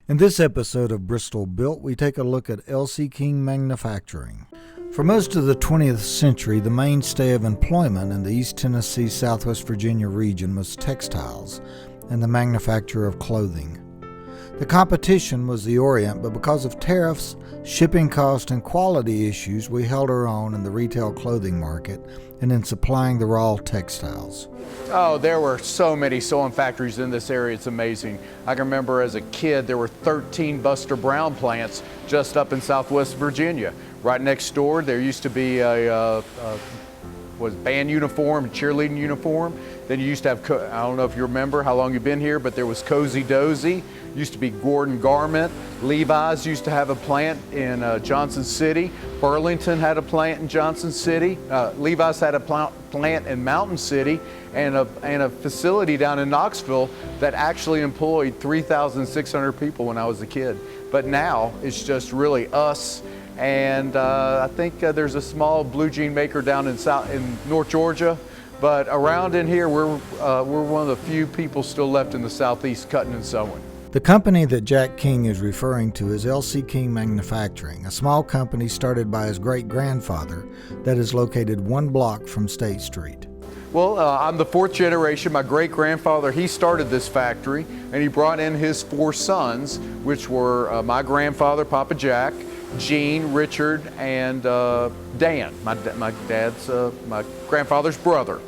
In this episode of Bristol Built, we take a look at L.C. King Manufacturing. For most of the 20th century, the mainstay of employment in the East Tennessee, Southwest Virginia region was textiles and the manufacture of clothing. The competition was the Orient, but because of tariffs, shipping costs, and quality issues, we held our own in the retail clothing market and in supplying the raw textiles. Oh, there were so many sewing factories in this area, it's amazing. I can remember as a kid, there were 13 Buster Brown plants just up in Southwest Virginia. Right next door, there used to be a band uniform, cheerleading uniform. Then you used to have, I don't know if you remember how long you've been here, but there was Cozy Dozy. Used to be Gordon Garment. Levi's used to have a plant in Johnson City. Burlington had a plant in Johnson City. Levi's had a plant in Mountain City and a facility down in Knoxville that actually employed 3,600 people when I was a kid. But now it's just really us. And I think there's a small blue jean maker down in North Georgia. But around in here, we're one of the few people still left in the Southeast cutting and sewing. The company that Jack King is referring to is L.C. King Manufacturing, a small company started by his great-grandfather that is located one block from State Street. Well, I'm the fourth generation. My great-grandfather, he started this factory, and he brought in his four sons, which were my grandfather, Papa Jack, Gene, Richard, and Dan, my grandfather's brother.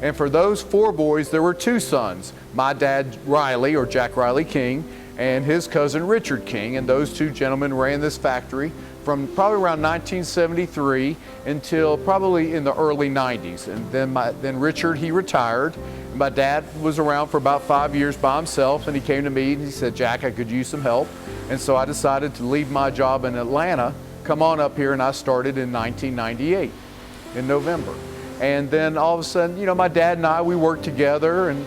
And for those four boys, there were two sons. My dad, Riley, or Jack Riley King, and his cousin, Richard King. And those two gentlemen ran this factory from probably around 1973 until probably in the early 90s. And then Richard, he retired. My dad was around for about 5 years by himself, and he came to me and he said, Jack, I could use some help. And so I decided to leave my job in Atlanta, come on up here, and I started in 1998, in November. And then all of a sudden, you know, my dad and I, we worked together, and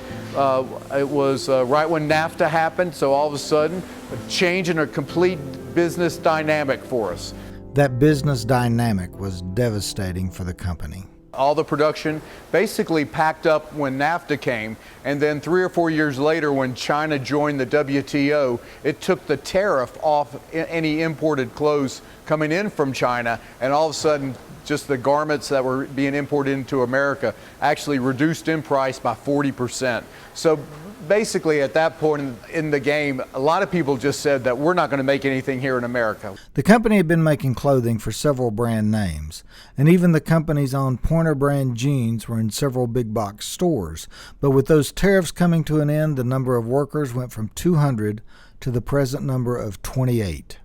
it was right when NAFTA happened, so all of a sudden, a change in a complete business dynamic for us. That business dynamic was devastating for the company. All the production basically packed up when NAFTA came, and then 3 or 4 years later when China joined the WTO, it took the tariff off any imported clothes coming in from China, and all of a sudden just the garments that were being imported into America actually reduced in price by 40%. So basically at that point in the game, a lot of people just said that we're not going to make anything here in America. The company had been making clothing for several brand names, and even the company's own Pointer brand jeans were in several big box stores. But with those tariffs coming to an end, the number of workers went from 200 to the present number of 28.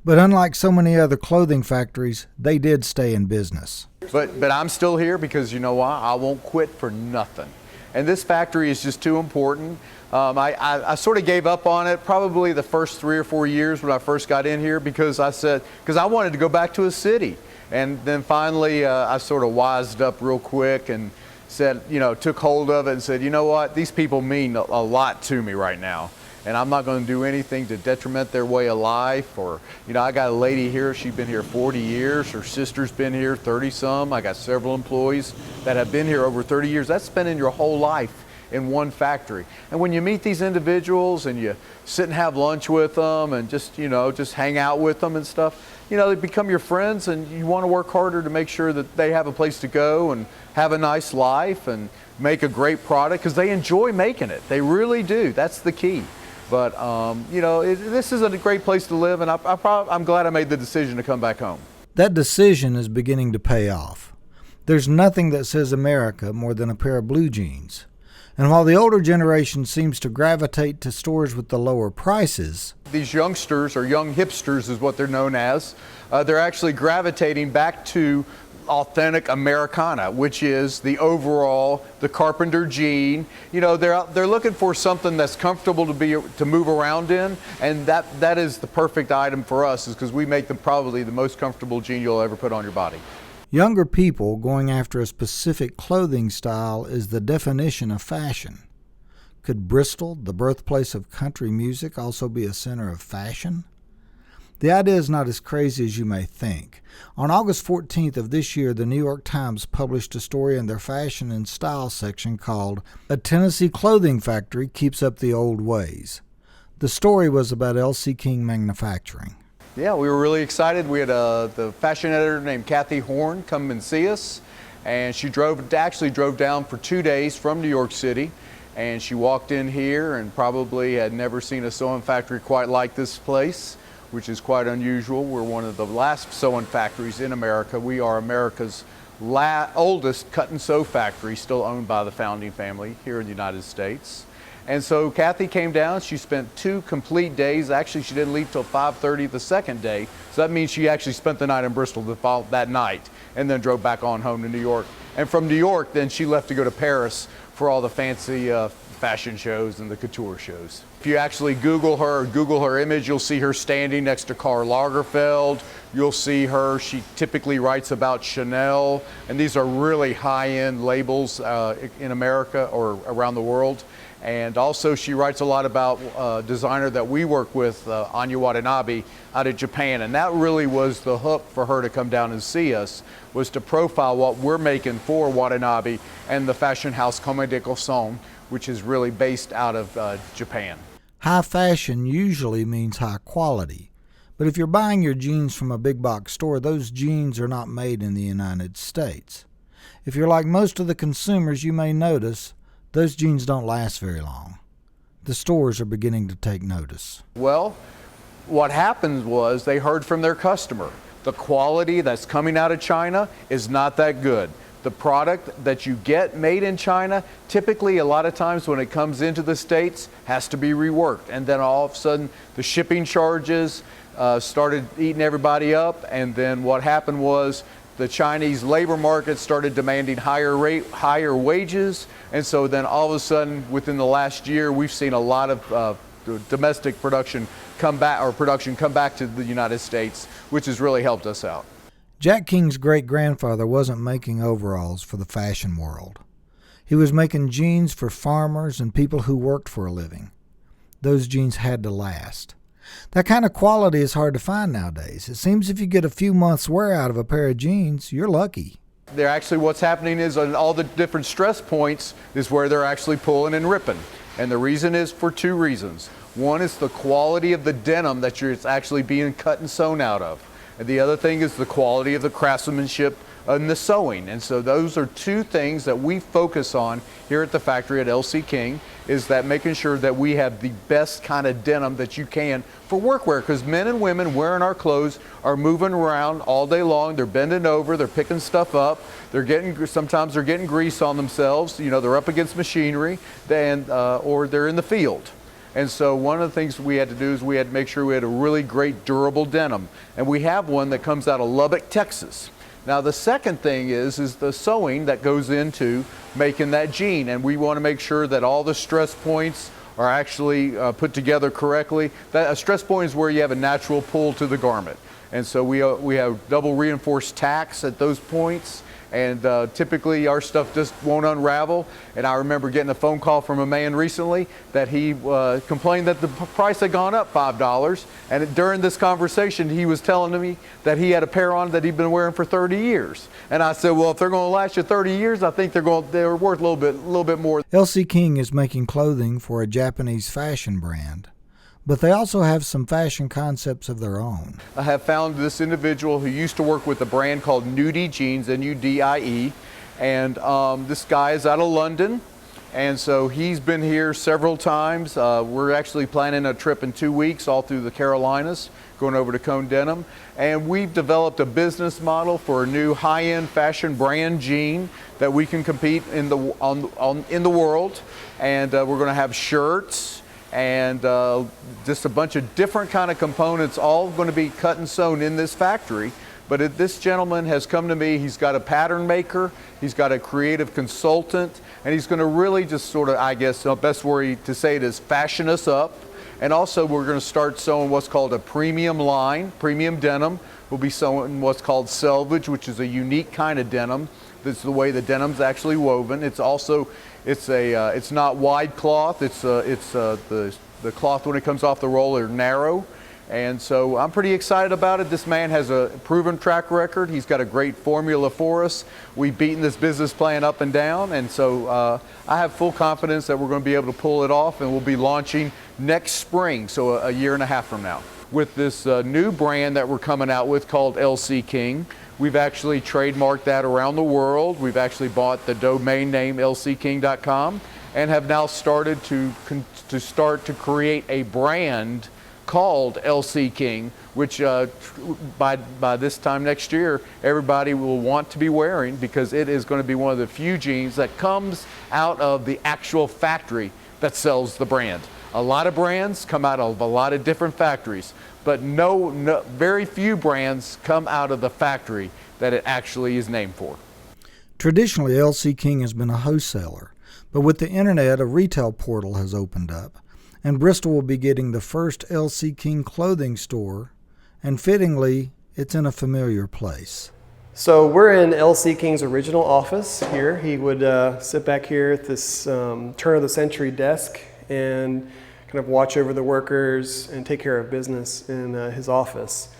But unlike so many other clothing factories, they did stay in business. But I'm still here because you know why? I won't quit for nothing. And this factory is just too important. I sort of gave up on it probably the first 3 or 4 years when I first got in here because I wanted to go back to a city. And then finally I sort of wised up real quick and said, you know, took hold of it and said, you know what, these people mean a lot to me right now. And I'm not going to do anything to detriment their way of life. Or, you know, I got a lady here, she's been here 40 years. Her sister's been here 30 some. I got several employees that have been here over 30 years. That's spending your whole life in one factory. And when you meet these individuals and you sit and have lunch with them and just, you know, just hang out with them and stuff, you know, they become your friends and you want to work harder to make sure that they have a place to go and have a nice life and make a great product because they enjoy making it. They really do. That's the key. But, you know, this is a great place to live, and I'm glad I made the decision to come back home. That decision is beginning to pay off. There's nothing that says America more than a pair of blue jeans. And while the older generation seems to gravitate to stores with the lower prices, these youngsters, or young hipsters is what they're known as, they're actually gravitating back to authentic Americana, which is the overall, the carpenter jean. You know, they're looking for something that's comfortable to move around in, and that is the perfect item for us, is because we make them probably the most comfortable jean you'll ever put on your body. Younger people going after a specific clothing style is the definition of fashion. Could Bristol, the birthplace of country music, also be a center of fashion? The idea is not as crazy as you may think. On August 14th of this year, the New York Times published a story in their fashion and style section called "A Tennessee Clothing Factory Keeps Up the Old Ways." The story was about L.C. King Manufacturing. Yeah, we were really excited. We had the fashion editor named Kathy Horn come and see us, and she actually drove down for 2 days from New York City, and she walked in here and probably had never seen a sewing factory quite like this place, which is quite unusual. We're one of the last sewing factories in America. We are America's oldest cut and sew factory, still owned by the founding family here in the United States. And so Kathy came down. She spent 2 complete days. Actually, she didn't leave till 5:30 the second day. So that means she actually spent the night in Bristol that night and then drove back on home to New York. And from New York, then she left to go to Paris for all the fancy fashion shows and the couture shows. If you actually Google her image, you'll see her standing next to Karl Lagerfeld. You'll see her, she typically writes about Chanel, and these are really high-end labels in America or around the world. And also she writes a lot about a designer that we work with, Anya Watanabe, out of Japan. And that really was the hook for her to come down and see us, was to profile what we're making for Watanabe and the fashion house Comme des Garçons, which is really based out of Japan. High fashion usually means high quality. But if you're buying your jeans from a big box store, those jeans are not made in the United States. If you're like most of the consumers, you may notice those jeans don't last very long. The stores are beginning to take notice. Well, what happened was they heard from their customer. The quality that's coming out of China is not that good. The product that you get made in China, typically a lot of times when it comes into the States, has to be reworked. And then all of a sudden the shipping charges started eating everybody up. And then what happened was the Chinese labor market started demanding higher wages. And so then all of a sudden within the last year, we've seen a lot of domestic production come back to the United States, which has really helped us out. Jack King's great-grandfather wasn't making overalls for the fashion world. He was making jeans for farmers and people who worked for a living. Those jeans had to last. That kind of quality is hard to find nowadays. It seems if you get a few months wear out of a pair of jeans, you're lucky. They're actually, what's happening is on all the different stress points is where they're actually pulling and ripping. And the reason is for 2 reasons. One is the quality of the denim that it's actually being cut and sewn out of. And the other thing is the quality of the craftsmanship and the sewing. And so those are 2 things that we focus on here at the factory at L.C. King, is that making sure that we have the best kind of denim that you can for workwear, because men and women wearing our clothes are moving around all day long. They're bending over, they're picking stuff up, sometimes they're getting grease on themselves, they're up against machinery, or they're in the field. And so one of the things we had to do is we had to make sure we had a really great durable denim. And we have one that comes out of Lubbock, Texas. Now the second thing is the sewing that goes into making that jean. And we want to make sure that all the stress points are actually put together correctly. A stress point is where you have a natural pull to the garment. And so we have double reinforced tacks at those points. And typically our stuff just won't unravel. And I remember getting a phone call from a man recently that he complained that the price had gone up $5. And during this conversation, he was telling me that he had a pair on that he'd been wearing for 30 years. And I said, well, if they're going to last you 30 years, I think they're worth a little bit more. L.C. King is making clothing for a Japanese fashion brand, but they also have some fashion concepts of their own. I have found this individual who used to work with a brand called Nudie Jeans, N-U-D-I-E, and this guy is out of London, and so he's been here several times. We're actually planning a trip in 2 weeks all through the Carolinas, going over to Cone Denim, and we've developed a business model for a new high-end fashion brand jean that we can compete in the world, and we're going to have shirts, and just a bunch of different kind of components, all going to be cut and sewn in this factory. But this gentleman has come to me. He's got a pattern maker, he's got a creative consultant, and he's going to really just sort of, I guess the best word to say it is, fashion us up. And also we're going to start sewing what's called a premium line, premium denim. We'll be sewing what's called selvage, which is a unique kind of denim. That's the way the denim's actually woven. It's also, it's not wide cloth. The cloth when it comes off the roller narrow. And so I'm pretty excited about it. This man has a proven track record. He's got a great formula for us. We've beaten this business plan up and down. And so I have full confidence that we're going to be able to pull it off, and we'll be launching next spring, so a year and a half from now. With this new brand that we're coming out with called LC King, we've actually trademarked that around the world. We've actually bought the domain name lcking.com and have now started to create a brand called LC King, which by this time next year, everybody will want to be wearing, because it is going to be one of the few jeans that comes out of the actual factory that sells the brand. A lot of brands come out of a lot of different factories, but very few brands come out of the factory that it actually is named for. Traditionally, LC King has been a wholesaler, but with the internet, a retail portal has opened up, and Bristol will be getting the first LC King clothing store, and fittingly, it's in a familiar place. So we're in LC King's original office here. He would sit back here at this turn-of-the-century desk and kind of watch over the workers and take care of business in his office.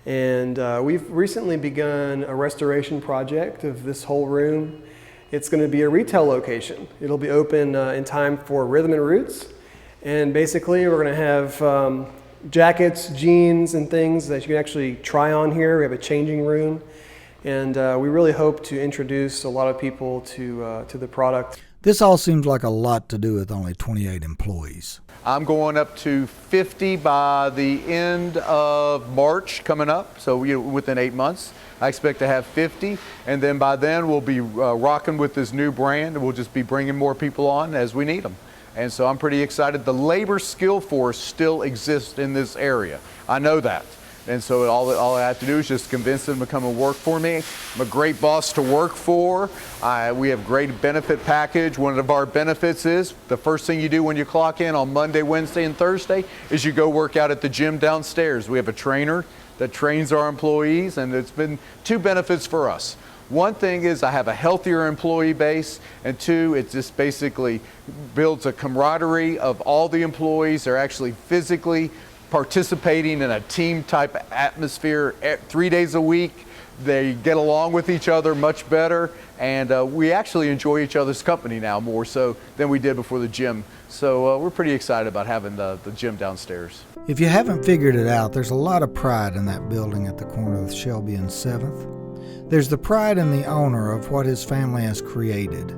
And we've recently begun a restoration project of this whole room. It's going to be a retail location. It'll be open in time for Rhythm and Roots. And basically we're going to have jackets, jeans, and things that you can actually try on here. We have a changing room. And we really hope to introduce a lot of people to the product. This all seems like a lot to do with only 28 employees. I'm going up to 50 by the end of March coming up, so within 8 months. I expect to have 50, and then by then we'll be rocking with this new brand, and we'll just be bringing more people on as we need them. And so I'm pretty excited. The labor skill force still exists in this area. I know that. And so all I have to do is just convince them to come and work for me. I'm a great boss to work for. We have a great benefit package. One of our benefits is the first thing you do when you clock in on Monday, Wednesday, and Thursday is you go work out at the gym downstairs. We have a trainer that trains our employees, and it's been two benefits for us. One thing is I have a healthier employee base, and two, it just basically builds a camaraderie of all the employees. They're actually physically participating in a team type atmosphere 3 days a week. They get along with each other much better, and we actually enjoy each other's company now more so than we did before the gym. So we're pretty excited about having the gym downstairs. If you haven't figured it out, there's a lot of pride in that building at the corner of Shelby and 7th. There's the pride in the owner of what his family has created,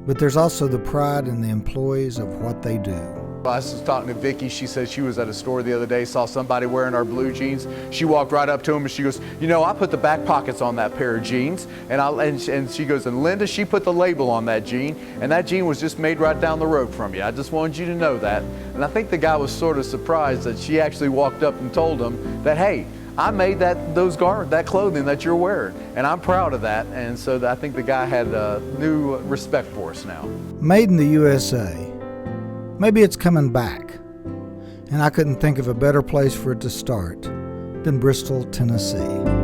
but there's also the pride in the employees of what they do. I was talking to Vicki. She said she was at a store the other day, saw somebody wearing our blue jeans. She walked right up to him and she goes, "You know, I put the back pockets on that pair of jeans." And she goes, "And Linda, she put the label on that jean, and that jean was just made right down the road from you. I just wanted you to know that." And I think the guy was sort of surprised that she actually walked up and told him that, "Hey, I made that clothing that you're wearing, and I'm proud of that." And so I think the guy had a new respect for us now. Made in the USA. Maybe it's coming back, and I couldn't think of a better place for it to start than Bristol, Tennessee.